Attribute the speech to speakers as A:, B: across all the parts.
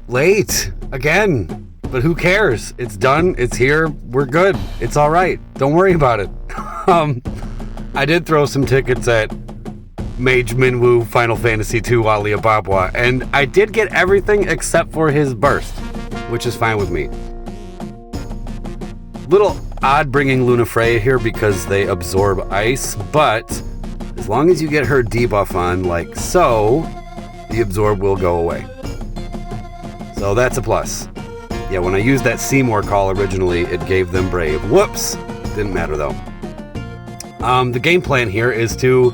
A: late again. But who cares? It's done. It's here. We're good. It's all right. Don't worry about it. I did throw some tickets at Mage Minwoo Final Fantasy II Alibaba, and I did get everything except for his burst, which is fine with me. Little odd bringing Lunafreya here because they absorb ice, but as long as you get her debuff on like so, the absorb will go away. So that's a plus. Yeah, when I used that Seymour call originally, it gave them Brave. Whoops! Didn't matter though. The game plan here is to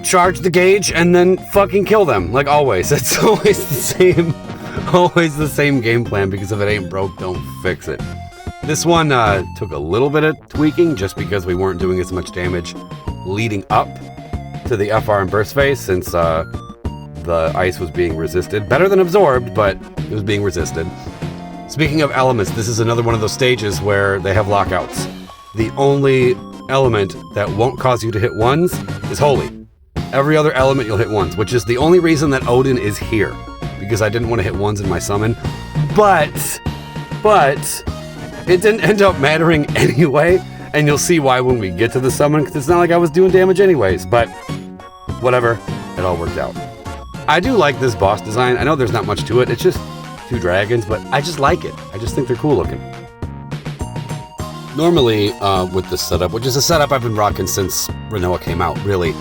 A: charge the gauge and then fucking kill them, like always. It's always the same game plan, because if it ain't broke, don't fix it. This one took a little bit of tweaking just because we weren't doing as much damage leading up to the FR and burst phase, since the ice was being resisted. Better than absorbed, but it was being resisted. Speaking of elements, this is another one of those stages where they have lockouts. The only element that won't cause you to hit ones is Holy. Every other element you'll hit ones, which is the only reason that Odin is here, because I didn't want to hit ones in my summon. But it didn't end up mattering anyway, and you'll see why when we get to the summon, because it's not like I was doing damage anyways, but whatever, it all worked out. I do like this boss design. I know there's not much to it. It's just 2 dragons, but I just like it. I just think they're cool looking. Normally, with this setup, which is a setup I've been rocking since Rinoa came out, really,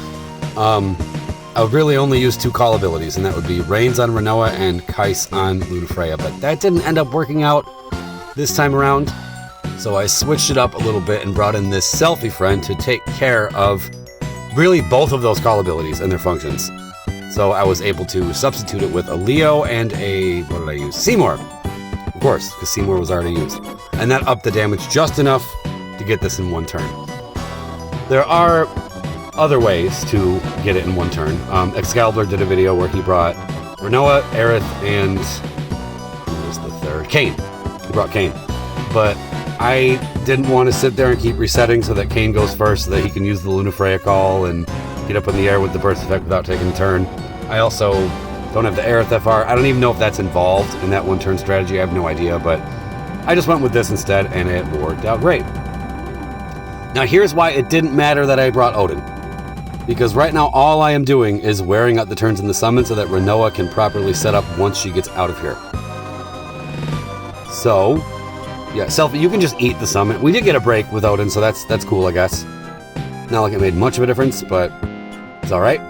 A: I would really only use 2 call abilities, and that would be Reigns on Rinoa and Kais on Lunafreya, but that didn't end up working out this time around, so I switched it up a little bit and brought in this selfie friend to take care of really both of those call abilities and their functions. So I was able to substitute it with a Leo and a, what did I use? Seymour! Of course, because Seymour was already used. And that upped the damage just enough to get this in 1 turn. There are other ways to get it in 1 turn. Excalibur did a video where he brought Rinoa, Aerith, and who was the third? Kayn. He brought Kayn. But I didn't want to sit there and keep resetting so that Kayn goes first so that he can use the Lunafreya call and get up in the air with the burst effect without taking a turn. I also don't have the Aerith FR. I don't even know if that's involved in that 1 turn strategy. I have no idea, but I just went with this instead, and it worked out great. Now here's why it didn't matter that I brought Odin. Because right now all I am doing is wearing out the turns in the summon so that Rinoa can properly set up once she gets out of here. So, yeah, Selfie, you can just eat the summon. We did get a break with Odin, so that's cool, I guess. Not like it made much of a difference, but it's alright.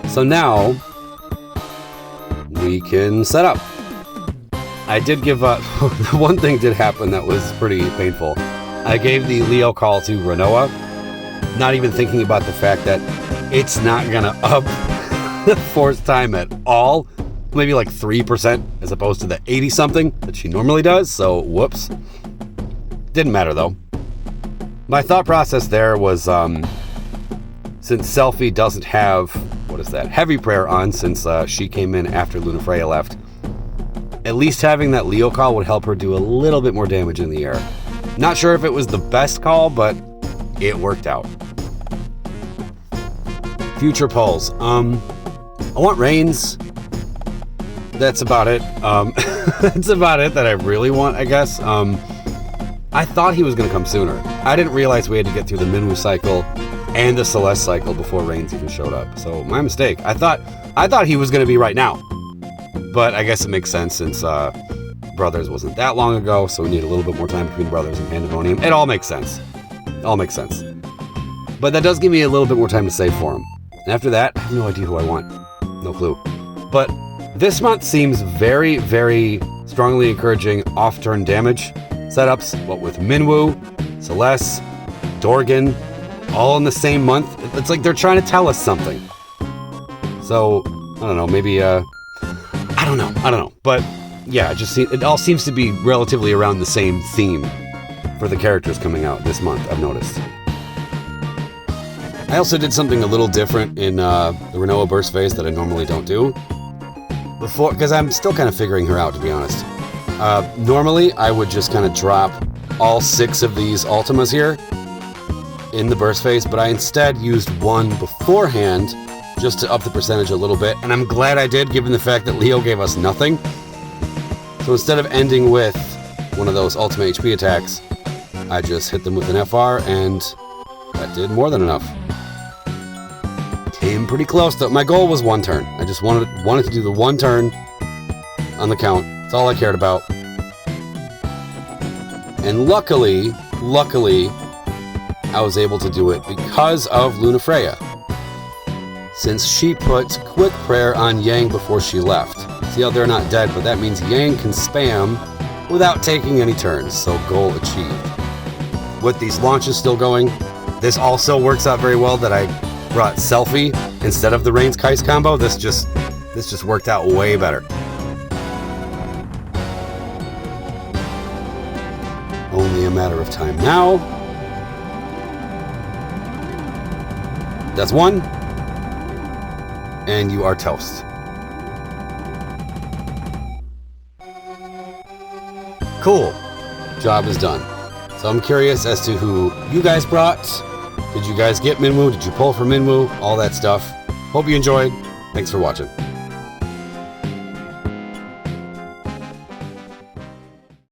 A: So now, we can set up. I did give up. One thing did happen that was pretty painful. I gave the Leo call to Rinoa, not even thinking about the fact that it's not gonna up the force time at all. Maybe like 3% as opposed to the 80-something that she normally does, so whoops. Didn't matter though. My thought process there was, since Selfie doesn't have, what is that, Heavy Prayer on, since she came in after Lunafreya left, at least having that Leo call would help her do a little bit more damage in the air. Not sure if it was the best call, but it worked out. Future polls. I want Reigns. That's about it. That's about it that I really want, I guess. I thought he was going to come sooner. I didn't realize we had to get through the Minwoo cycle and the Celeste cycle before Reigns even showed up. So my mistake. I thought he was going to be right now. But I guess it makes sense since Brothers wasn't that long ago, so we need a little bit more time between Brothers and Pandemonium. It all makes sense. It all makes sense. But that does give me a little bit more time to save for him. And after that, I have no idea who I want. No clue. But this month seems very, very strongly encouraging off-turn damage setups, what with Minwoo, Celeste, Dorgan, all in the same month. It's like they're trying to tell us something. So, I don't know, maybe, I don't know. But yeah, it all seems to be relatively around the same theme for the characters coming out this month, I've noticed. I also did something a little different in the Rinoa burst phase that I normally don't do. Because I'm still kind of figuring her out, to be honest. Normally, I would just kind of drop all 6 of these Ultimas here in the burst phase, but I instead used one beforehand just to up the percentage a little bit, and I'm glad I did, given the fact that Leo gave us nothing. So instead of ending with one of those ultimate HP attacks, I just hit them with an FR, and that did more than enough. Came pretty close, though. My goal was 1 turn. I just wanted to do the 1 turn on the count. That's all I cared about. And luckily, I was able to do it because of Lunafreya, since she put Quick Prayer on Yang before she left. See how they're not dead, but that means Yang can spam without taking any turns, so goal achieved. With these launches still going, this also works out very well that I brought Selfie instead of the Reigns Kais combo. This just worked out way better. Only a matter of time now. That's 1. And you are toast. Cool. Job is done. So I'm curious as to who you guys brought. Did you guys get Minwoo? Did you pull for Minwoo? All that stuff. Hope you enjoyed. Thanks for watching.